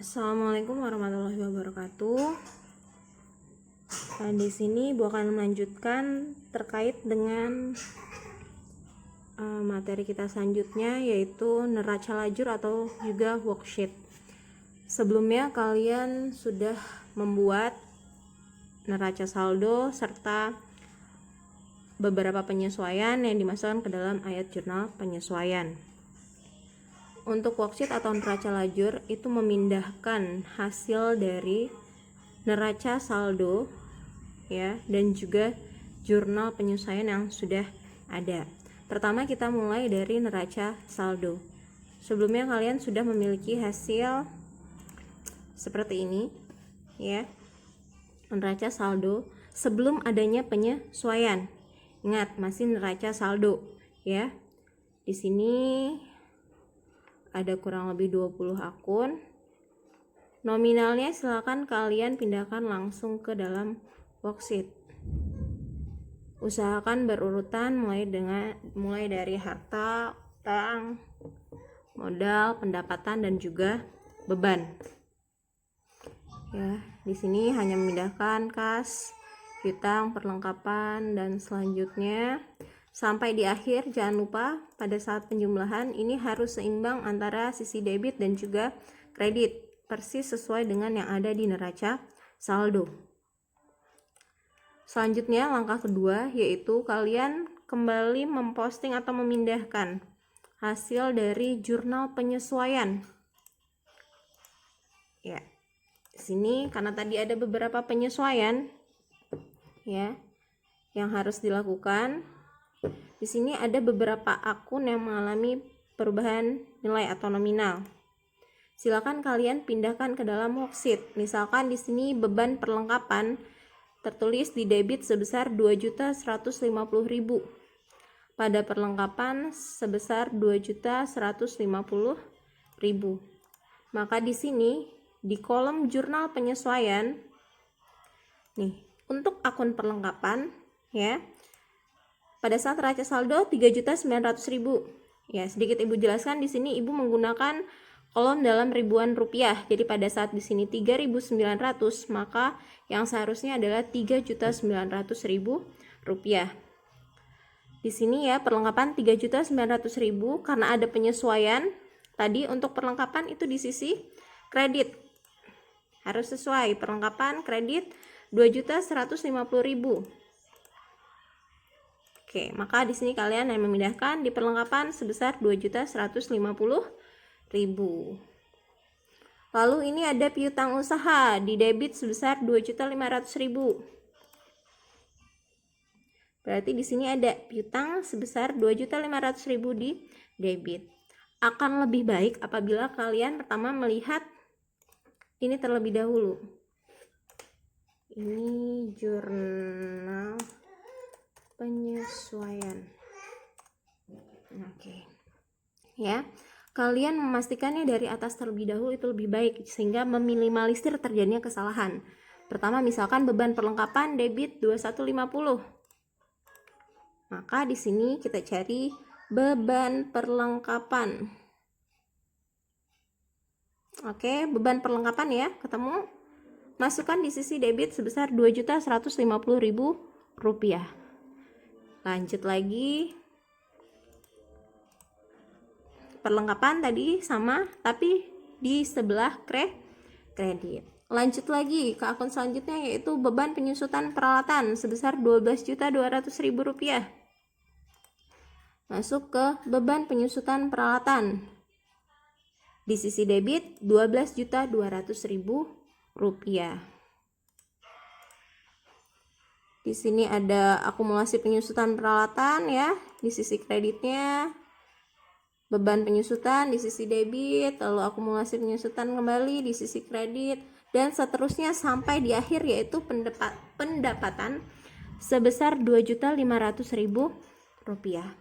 Assalamualaikum warahmatullahi wabarakatuh. Di sini Ibu akan melanjutkan terkait dengan materi kita selanjutnya, yaitu neraca lajur atau juga worksheet. Sebelumnya kalian sudah membuat neraca saldo serta beberapa penyesuaian yang dimasukkan ke dalam ayat jurnal penyesuaian. Untuk worksheet atau neraca lajur itu memindahkan hasil dari neraca saldo ya, dan juga jurnal penyesuaian yang sudah ada. Pertama kita mulai dari neraca saldo. Sebelumnya kalian sudah memiliki hasil seperti ini ya, neraca saldo sebelum adanya penyesuaian. Ingat, masih neraca saldo ya. Di sini ada kurang lebih 20 akun. Nominalnya silakan kalian pindahkan langsung ke dalam worksheet. Usahakan berurutan mulai dari harta, utang, modal, pendapatan dan juga beban. Ya, di sini hanya memindahkan kas, piutang, perlengkapan dan selanjutnya. Sampai di akhir jangan lupa pada saat penjumlahan ini harus seimbang antara sisi debit dan juga kredit, persis sesuai dengan yang ada di neraca saldo. Selanjutnya langkah kedua yaitu kalian kembali memposting atau memindahkan hasil dari jurnal penyesuaian. Ya. Di sini karena tadi ada beberapa penyesuaian ya yang harus dilakukan. Di sini ada beberapa akun yang mengalami perubahan nilai atau nominal. Silakan kalian pindahkan ke dalam worksheet. Misalkan di sini beban perlengkapan tertulis di debit sebesar 2.150.000. Pada perlengkapan sebesar 2.150.000. Maka di sini di kolom jurnal penyesuaian nih, untuk akun perlengkapan ya, pada saat neraca saldo 3.900.000. Ya, sedikit Ibu jelaskan di sini Ibu menggunakan kolom dalam ribuan rupiah. Jadi pada saat di sini 3.900, maka yang seharusnya adalah 3.900.000 rupiah. Di sini ya perlengkapan 3.900.000 karena ada penyesuaian. Tadi untuk perlengkapan itu di sisi kredit. Harus sesuai perlengkapan kredit 2.150.000. Oke, maka di sini kalian yang memindahkan di perlengkapan sebesar 2.150.000. Lalu ini ada piutang usaha di debit sebesar 2.500.000. Berarti di sini ada piutang sebesar 2.500.000 di debit. Akan lebih baik apabila kalian pertama melihat ini terlebih dahulu. Ini jurnal penyesuaian. Oke. Ya. Kalian memastikannya dari atas terlebih dahulu itu lebih baik sehingga meminimalisir terjadinya kesalahan. Pertama misalkan beban perlengkapan debit 2150. Maka di sini kita cari beban perlengkapan. Oke, beban perlengkapan ya, ketemu. Masukkan di sisi debit sebesar 2.150.000 rupiah. Lanjut lagi. Perlengkapan tadi sama tapi di sebelah kredit. Lanjut lagi ke akun selanjutnya yaitu beban penyusutan peralatan sebesar 12.200.000 rupiah. Masuk ke beban penyusutan peralatan. Di sisi debit 12.200.000 rupiah. Di sini ada akumulasi penyusutan peralatan ya, di sisi kreditnya. Beban penyusutan di sisi debit, lalu akumulasi penyusutan kembali di sisi kredit, dan seterusnya sampai di akhir yaitu pendapatan sebesar 2.500.000 rupiah.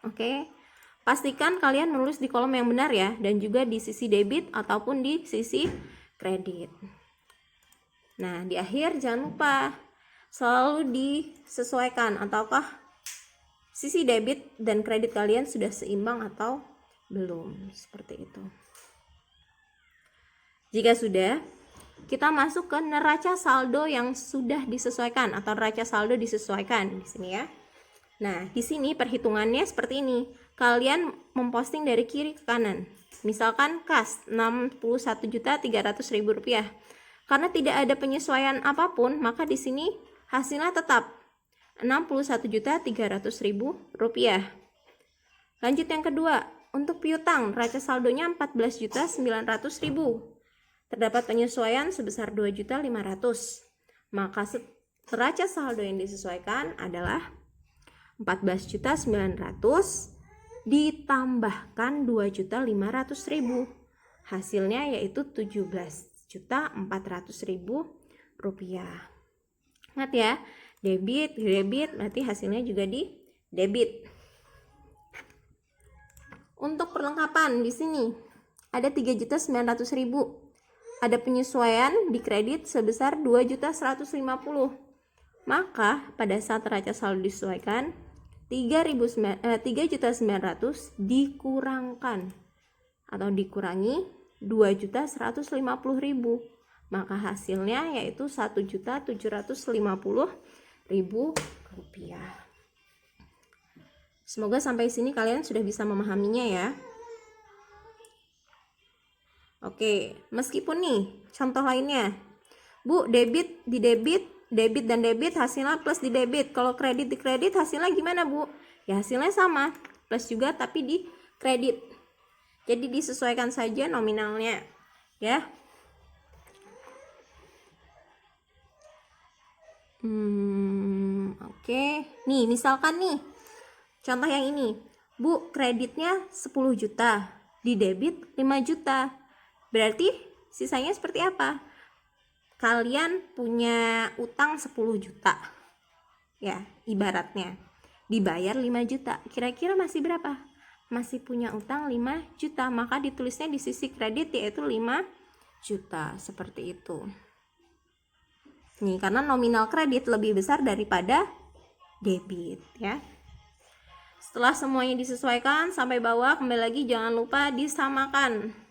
Oke, pastikan kalian menulis di kolom yang benar ya, dan juga di sisi debit ataupun di sisi kredit. Nah, di akhir jangan lupa selalu disesuaikan ataukah sisi debit dan kredit kalian sudah seimbang atau belum, seperti itu. Jika sudah, kita masuk ke neraca saldo yang sudah disesuaikan atau neraca saldo disesuaikan di sini ya. Nah, di sini perhitungannya seperti ini. Kalian memposting dari kiri ke kanan. Misalkan kas 61.300.000 rupiah. Karena tidak ada penyesuaian apapun, maka di sini hasilnya tetap 61.300.000 rupiah. Lanjut yang kedua, untuk piutang neraca saldonya 14.900.000. Terdapat penyesuaian sebesar 2.500.000. Maka neraca saldo yang disesuaikan adalah 14.900.000 ditambahkan 2.500.000. Hasilnya yaitu 17.400.000 rupiah. Ingat ya, debit berarti hasilnya juga di debit. Untuk perlengkapan di sini ada 3.900.000. Ada penyesuaian di kredit sebesar 2.150.000. Maka pada saat neraca saldo disesuaikan 3.900.000 dikurangkan atau dikurangi 2.150.000. Maka hasilnya yaitu 1.750.000 rupiah. Semoga sampai sini kalian sudah bisa memahaminya ya. Oke, meskipun nih contoh lainnya, Bu, debit di debit dan debit hasilnya plus di debit. Kalau kredit di kredit hasilnya gimana, Bu? Ya hasilnya sama, plus juga tapi di kredit. Jadi disesuaikan saja nominalnya, ya. Oke. Nih, misalkan nih contoh yang ini. Bu, kreditnya 10 juta, di debit 5 juta. Berarti sisanya seperti apa? Kalian punya utang 10 juta. Ya, ibaratnya. Dibayar 5 juta. Kira-kira masih berapa? Masih punya utang 5 juta. Maka ditulisnya di sisi kredit yaitu 5 juta. Seperti itu. Nih, karena nominal kredit lebih besar daripada debit ya. Setelah semuanya disesuaikan sampai bawah, kembali lagi jangan lupa disamakan.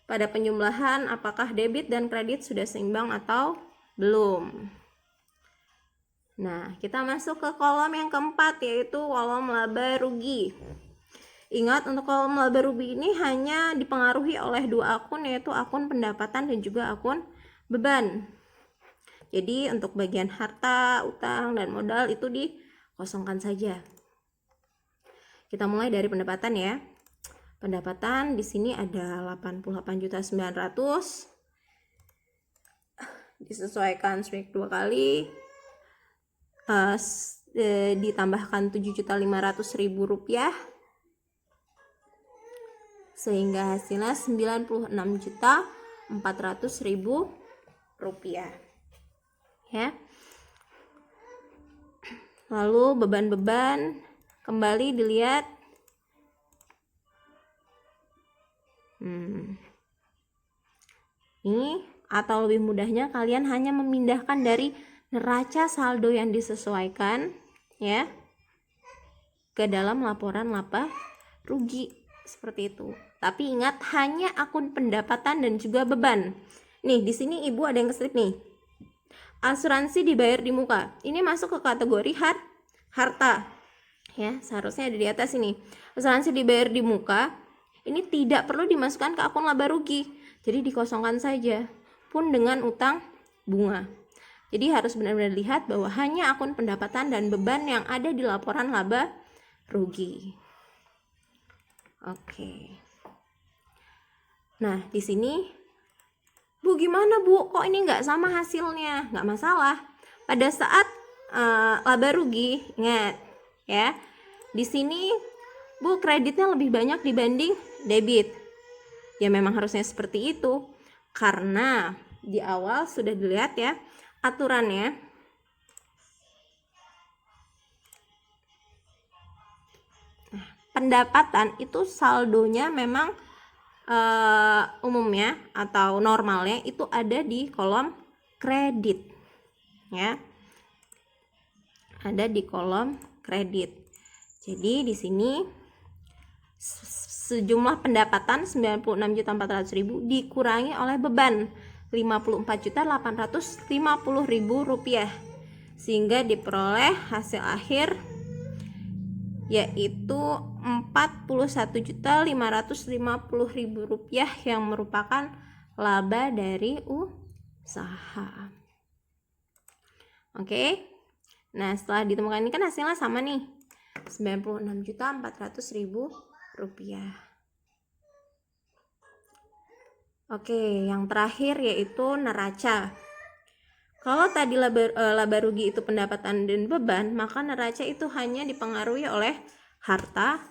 Pada penjumlahan apakah debit dan kredit sudah seimbang atau belum. Nah, kita masuk ke kolom yang keempat yaitu kolom laba rugi. Ingat, untuk kolom laba rugi ini hanya dipengaruhi oleh dua akun, yaitu akun pendapatan dan juga akun beban. Jadi untuk bagian harta, utang, dan modal itu dikosongkan saja. Kita mulai dari pendapatan ya. Pendapatan di sini ada 88.900.000 disesuaikan sebanyak 2 kali, ditambahkan 7.500.000 rupiah sehingga hasilnya 96.400.000 rupiah ya. Lalu beban-beban kembali dilihat. Ini atau lebih mudahnya kalian hanya memindahkan dari neraca saldo yang disesuaikan ya ke dalam laporan laba rugi seperti itu. Tapi ingat, hanya akun pendapatan dan juga beban. Nih, di sini Ibu ada yang keslip nih. Asuransi dibayar di muka. Ini masuk ke kategori harta. Ya, seharusnya ada di atas ini. Asuransi dibayar di muka. Ini tidak perlu dimasukkan ke akun laba rugi. Jadi dikosongkan saja. Pun dengan utang bunga. Jadi harus benar-benar lihat bahwa hanya akun pendapatan dan beban yang ada di laporan laba rugi. Oke. Nah, di sini, Bu, gimana Bu? Kok ini nggak sama hasilnya? Nggak masalah. Pada saat laba rugi, ingat ya, di sini Bu, kreditnya lebih banyak dibanding debit. Ya memang harusnya seperti itu. Karena di awal sudah dilihat ya aturannya. Nah, pendapatan itu saldonya memang umumnya atau normalnya itu ada di kolom kredit ya. Ada di kolom kredit. Jadi di sini sejumlah pendapatan 96.400.000 dikurangi oleh beban 54.850.000 rupiah, sehingga diperoleh hasil akhir yaitu 41.550.000 rupiah yang merupakan laba dari usaha. Oke. Nah, setelah ditemukan ini kan hasilnya sama nih, 96.400.000 rupiah. Oke, yang terakhir yaitu neraca. Kalau tadi laba rugi itu pendapatan dan beban, maka neraca itu hanya dipengaruhi oleh harta,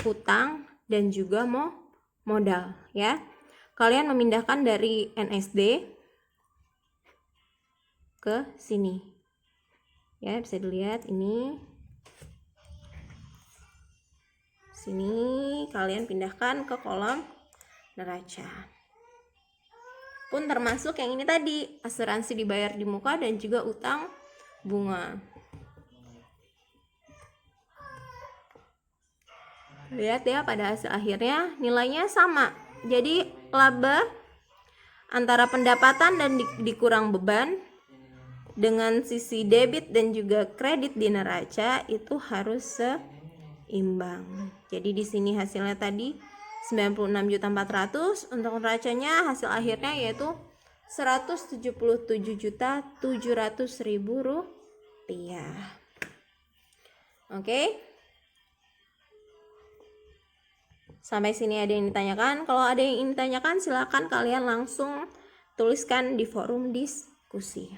utang, dan juga modal, ya. Kalian memindahkan dari NSD ke sini. Ya, bisa dilihat ini. Sini kalian pindahkan ke kolom neraca. Pun termasuk yang ini tadi, asuransi dibayar di muka dan juga utang bunga. Lihat ya, pada hasil akhirnya nilainya sama. Jadi laba antara pendapatan dan dikurang beban dengan sisi debit dan juga kredit di neraca itu harus seimbang. Jadi di sini hasilnya tadi 96.400.000, untuk neracanya hasil akhirnya yaitu 177.700.000 rupiah. Oke. Sampai sini ada yang ditanyakan? Kalau ada yang ingin ditanyakan, silakan kalian langsung tuliskan di forum diskusi.